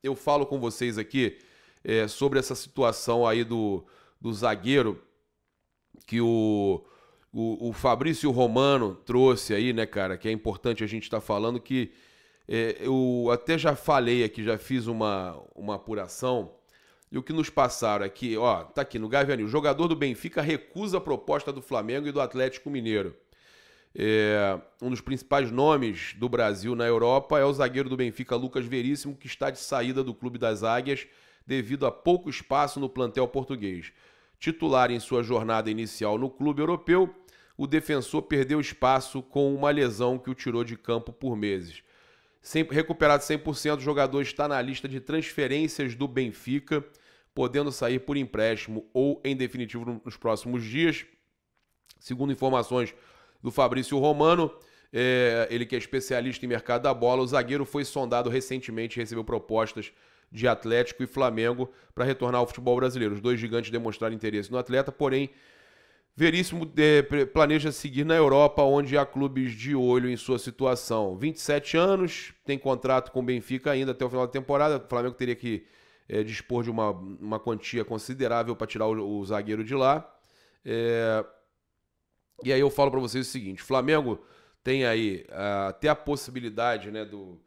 eu falo com vocês aqui sobre essa situação aí do zagueiro que o Fabrício Romano trouxe aí, né, cara, que é importante a gente estar falando que eu até já falei aqui, já fiz uma apuração, e o que nos passaram aqui, ó, tá aqui no Gaviani, o jogador do Benfica recusa a proposta do Flamengo e do Atlético Mineiro. Um dos principais nomes do Brasil na Europa é o zagueiro do Benfica, Lucas Veríssimo, que está de saída do Clube das Águias devido a pouco espaço no plantel português. Titular em sua jornada inicial no clube europeu, o defensor perdeu espaço com uma lesão que o tirou de campo por meses. Recuperado 100%, o jogador está na lista de transferências do Benfica, podendo sair por empréstimo ou em definitivo nos próximos dias. Segundo informações do Fabrício Romano, ele que é especialista em mercado da bola, o zagueiro foi sondado recentemente e recebeu propostas de Atlético e Flamengo para retornar ao futebol brasileiro. Os dois gigantes demonstraram interesse no atleta, porém, Veríssimo planeja seguir na Europa, onde há clubes de olho em sua situação. 27 anos, tem contrato com o Benfica ainda até o final da temporada. O Flamengo teria que dispor de uma quantia considerável para tirar o zagueiro de lá. E aí eu falo para vocês o seguinte, o Flamengo tem aí até a possibilidade, né, do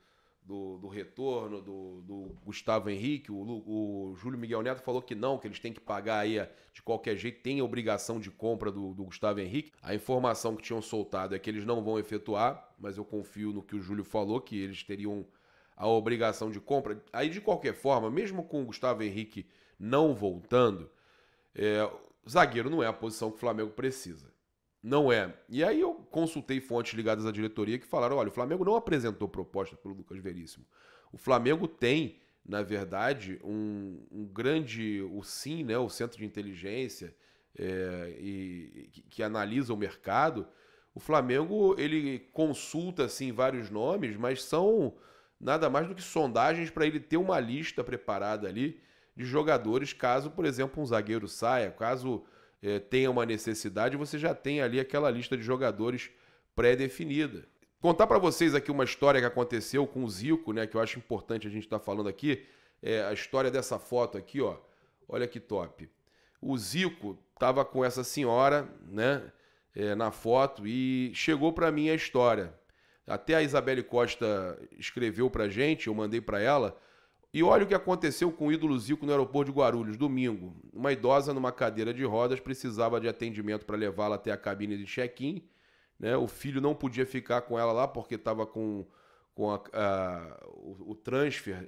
retorno do Gustavo Henrique. O Júlio Miguel Neto falou que não, que eles têm que pagar aí de qualquer jeito, tem a obrigação de compra do Gustavo Henrique. A informação que tinham soltado é que eles não vão efetuar, mas eu confio no que o Júlio falou, que eles teriam a obrigação de compra. Aí, de qualquer forma, mesmo com o Gustavo Henrique não voltando, zagueiro não é a posição que o Flamengo precisa. Não é. E aí eu consultei fontes ligadas à diretoria que falaram, olha, o Flamengo não apresentou proposta pelo Lucas Veríssimo. O Flamengo tem, na verdade, um grande, o SIM, né, o Centro de Inteligência, que analisa o mercado. O Flamengo, ele consulta, assim, vários nomes, mas são nada mais do que sondagens para ele ter uma lista preparada ali de jogadores, caso, por exemplo, um zagueiro saia, caso tenha uma necessidade, você já tem ali aquela lista de jogadores pré-definida. Contar para vocês aqui uma história que aconteceu com o Zico, né, que eu acho importante a gente estar falando aqui, a história dessa foto aqui, ó. Olha que top. O Zico estava com essa senhora, né, na foto e chegou para mim a história. Até a Isabelle Costa escreveu pra gente, eu mandei para ela. E olha o que aconteceu com o ídolo Zico no aeroporto de Guarulhos, domingo. Uma idosa numa cadeira de rodas precisava de atendimento para levá-la até a cabine de check-in, né? O filho não podia ficar com ela lá porque estava com o transfer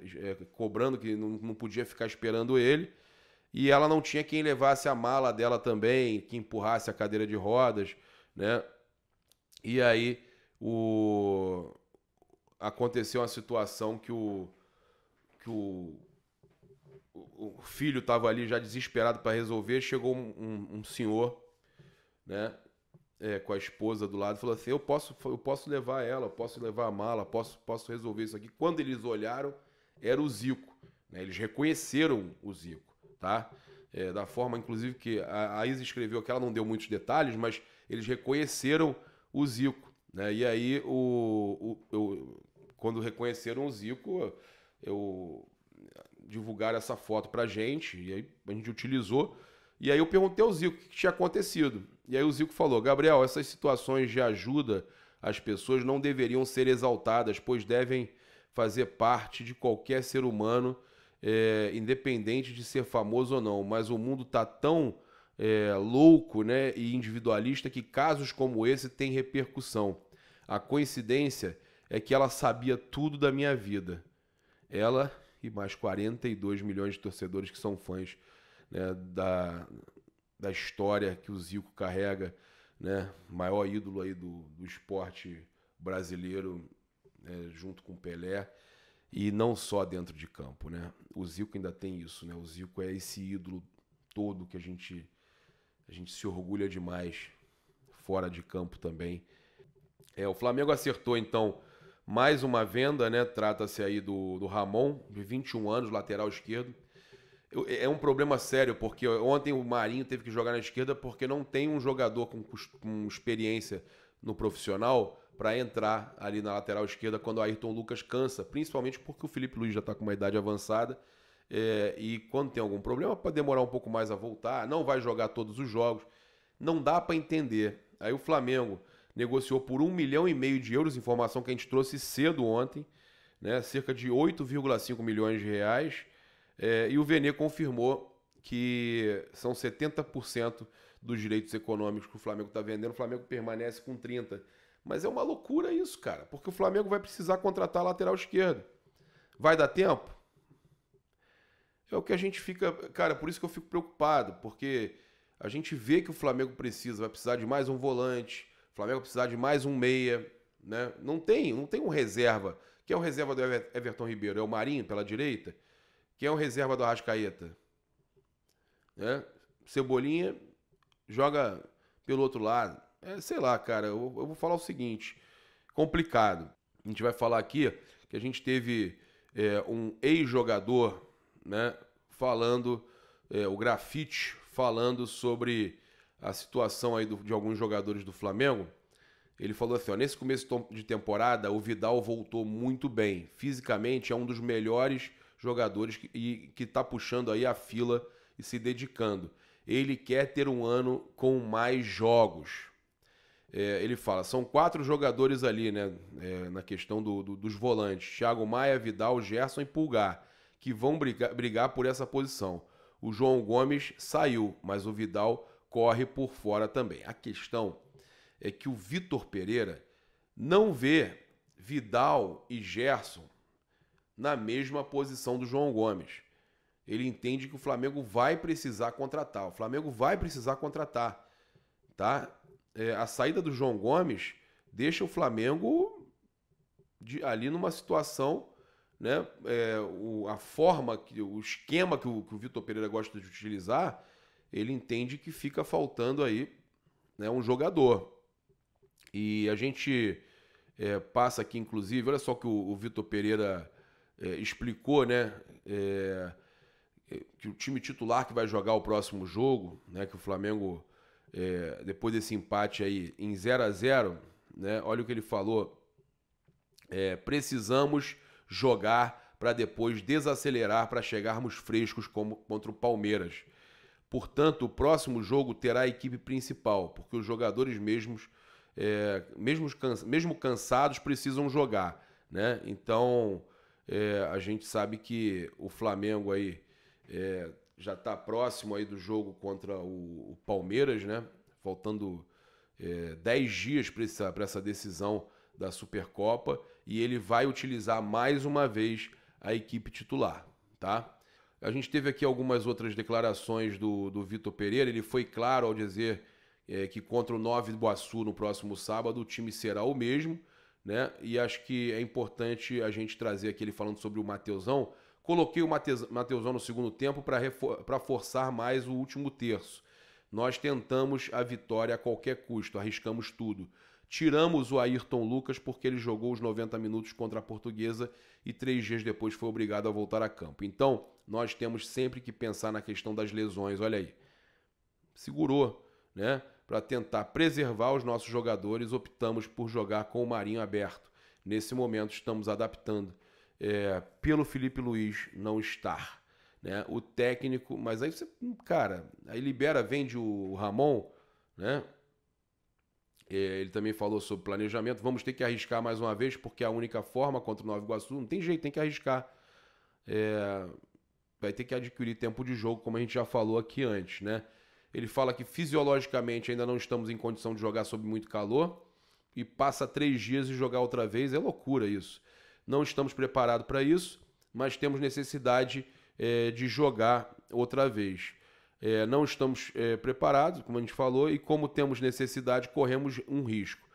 cobrando, que não podia ficar esperando ele. E ela não tinha quem levasse a mala dela também, que empurrasse a cadeira de rodas, né? E aí aconteceu uma situação que o filho estava ali já desesperado para resolver, chegou um senhor, né, com a esposa do lado, falou assim, eu posso levar ela, eu posso levar a mala, posso resolver isso aqui. Quando eles olharam, era o Zico, né, eles reconheceram o Zico, tá? Da forma, inclusive, que a Isa escreveu que ela não deu muitos detalhes, mas eles reconheceram o Zico, né? E aí, quando reconheceram o Zico, divulgaram essa foto pra gente, e aí a gente utilizou, e aí eu perguntei ao Zico o que tinha acontecido. E aí o Zico falou, Gabriel, essas situações de ajuda às pessoas não deveriam ser exaltadas, pois devem fazer parte de qualquer ser humano, independente de ser famoso ou não. Mas o mundo tá tão louco, né, e individualista que casos como esse têm repercussão. A coincidência é que ela sabia tudo da minha vida. Ela e mais 42 milhões de torcedores que são fãs, né, da história que o Zico carrega, né, maior ídolo aí do esporte brasileiro, né, junto com o Pelé, e não só dentro de campo, né? O Zico ainda tem isso, né? O Zico é esse ídolo todo que a gente se orgulha demais, fora de campo também. O Flamengo acertou, então, mais uma venda, né? Trata-se aí do Ramon, de 21 anos, lateral esquerdo. É um problema sério, porque ontem o Marinho teve que jogar na esquerda porque não tem um jogador com experiência no profissional para entrar ali na lateral esquerda quando o Ayrton Lucas cansa, principalmente porque o Felipe Luiz já está com uma idade avançada e quando tem algum problema pode demorar um pouco mais a voltar, não vai jogar todos os jogos, não dá para entender. Aí o Flamengo negociou por 1,5 milhão de euros, informação que a gente trouxe cedo ontem, né, cerca de 8,5 milhões de reais, e o Vene confirmou que são 70% dos direitos econômicos que o Flamengo está vendendo, o Flamengo permanece com 30%. Mas é uma loucura isso, cara, porque o Flamengo vai precisar contratar lateral esquerdo. Vai dar tempo? É o que a gente fica... Cara, por isso que eu fico preocupado, porque a gente vê que o Flamengo vai precisar de mais um volante, o Flamengo vai precisar de mais um meia, né? Não tem um reserva. Quem é o reserva do Everton Ribeiro? É o Marinho, pela direita? Quem é o reserva do Arrascaeta? Né? Cebolinha joga pelo outro lado. Sei lá, cara, eu vou falar o seguinte, complicado. A gente vai falar aqui que a gente teve um ex-jogador, né, falando, o Grafite, falando sobre a situação aí de alguns jogadores do Flamengo. Ele falou assim, ó, nesse começo de temporada, o Vidal voltou muito bem. Fisicamente é um dos melhores jogadores que está puxando aí a fila e se dedicando. Ele quer ter um ano com mais jogos. Ele fala, são 4 jogadores ali, né, na questão dos volantes. Thiago Maia, Vidal, Gerson e Pulgar, que vão brigar por essa posição. O João Gomes saiu, mas o Vidal corre por fora também. A questão é que o Vitor Pereira não vê Vidal e Gerson na mesma posição do João Gomes. Ele entende que o Flamengo vai precisar contratar. O Flamengo vai precisar contratar, tá? A saída do João Gomes deixa o Flamengo ali numa situação, né? A forma, o esquema que o Vitor Pereira gosta de utilizar, ele entende que fica faltando aí, né, um jogador. E a gente passa aqui, inclusive, olha só que o Vitor Pereira explicou, né? Que o time titular que vai jogar o próximo jogo, né? Que o Flamengo, depois desse empate aí em 0-0, né? Olha o que ele falou. Precisamos jogar para depois desacelerar para chegarmos frescos como contra o Palmeiras. Portanto, o próximo jogo terá a equipe principal, porque os jogadores mesmo cansados, precisam jogar, né? Então, a gente sabe que o Flamengo aí já está próximo aí do jogo contra o Palmeiras, né? Faltando 10 dias para essa decisão da Supercopa, e ele vai utilizar mais uma vez a equipe titular, tá? A gente teve aqui algumas outras declarações do Vitor Pereira. Ele foi claro ao dizer que contra o Nova Iguaçu no próximo sábado o time será o mesmo, né? E acho que é importante a gente trazer aqui ele falando sobre o Mateusão. Coloquei o Mateusão no segundo tempo para forçar mais o último terço. Nós tentamos a vitória a qualquer custo, arriscamos tudo. Tiramos o Ayrton Lucas porque ele jogou os 90 minutos contra a Portuguesa e 3 dias depois foi obrigado a voltar a campo. Então, nós temos sempre que pensar na questão das lesões. Olha aí, segurou, né? Para tentar preservar os nossos jogadores, optamos por jogar com o Marinho aberto. Nesse momento, estamos adaptando. Pelo Felipe Luiz não estar, né? O técnico, mas aí você, cara, aí libera, vende o Ramon, né? Ele também falou sobre planejamento. Vamos ter que arriscar mais uma vez, porque é a única forma contra o Nova Iguaçu. Não tem jeito, tem que arriscar. Vai ter que adquirir tempo de jogo, como a gente já falou aqui antes, né? Ele fala que fisiologicamente ainda não estamos em condição de jogar sob muito calor e passa 3 dias e jogar outra vez. É loucura isso. Não estamos preparados para isso, mas temos necessidade de jogar outra vez. Não estamos preparados, como a gente falou, e como temos necessidade, corremos um risco.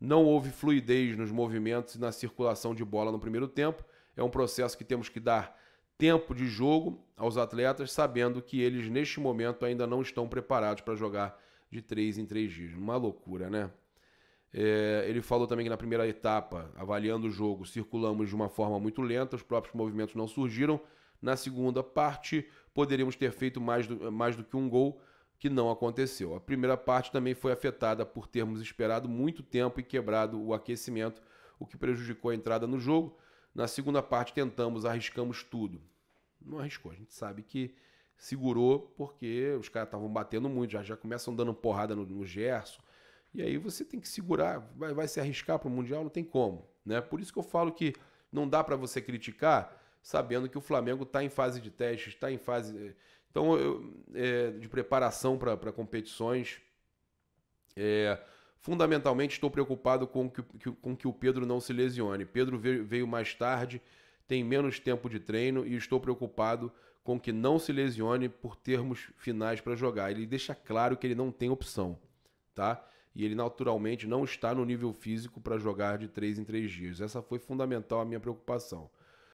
Não houve fluidez nos movimentos e na circulação de bola no primeiro tempo. É um processo que temos que dar tempo de jogo aos atletas, sabendo que eles, neste momento, ainda não estão preparados para jogar de 3 em 3 dias. Uma loucura, né? Ele falou também que na primeira etapa, avaliando o jogo, circulamos de uma forma muito lenta, os próprios movimentos não surgiram. Na segunda parte, poderíamos ter feito mais do que um gol, que não aconteceu. A primeira parte também foi afetada por termos esperado muito tempo e quebrado o aquecimento, o que prejudicou a entrada no jogo. Na segunda parte tentamos, arriscamos tudo. Não arriscou, a gente sabe que segurou porque os caras estavam batendo muito, já começam dando porrada no Gerson. E aí você tem que segurar, vai se arriscar para o Mundial, não tem como, né? Por isso que eu falo que não dá para você criticar sabendo que o Flamengo está em fase de teste, está em fase então, de preparação para competições. Fundamentalmente estou preocupado com que o Pedro não se lesione. Pedro veio mais tarde, tem menos tempo de treino e estou preocupado com que não se lesione por termos finais para jogar. Ele deixa claro que ele não tem opção, tá? E ele naturalmente não está no nível físico para jogar de 3 em 3 dias. Essa foi fundamental a minha preocupação.